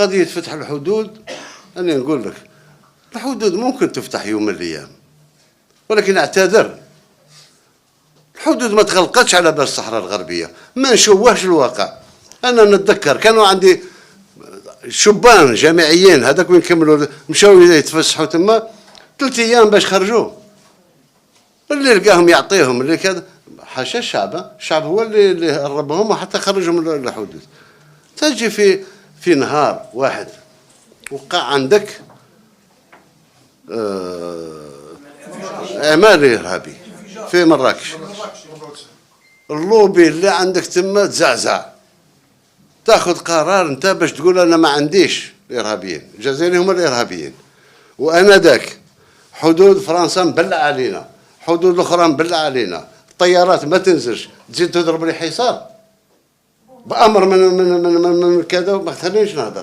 قضية فتح الحدود، أنا نقول لك الحدود ممكن تفتح يوم من الأيام، ولكن أعتذر، الحدود ما تغلقتش على بال الصحراء الغربية، ما نشوهش الواقع. أنا نتذكر كانوا عندي شبان جامعيين هذاك وين كملوا مشاو يتفسحوا تما 3 أيام باش خرجوا، اللي لقاهم يعطيهم اللي كذا، حاشا الشعب هو اللي هربهم وحتى خرجهم من الحدود. تجي في نهار واحد وقع عندك اعمال ارهابي في مراكش، اللوبي اللي عندك تما تزعزع، تاخذ قرار انت باش تقول انا ما عنديش الارهابيين، الجزائريين هم الارهابيين، وانا ذاك حدود فرنسا مبلع علينا، حدود الاخرى مبلع علينا، الطيارات ما تنزلش، تزيد تضرب لي حصار بامر من كذا، وما تخلينيش نهضر.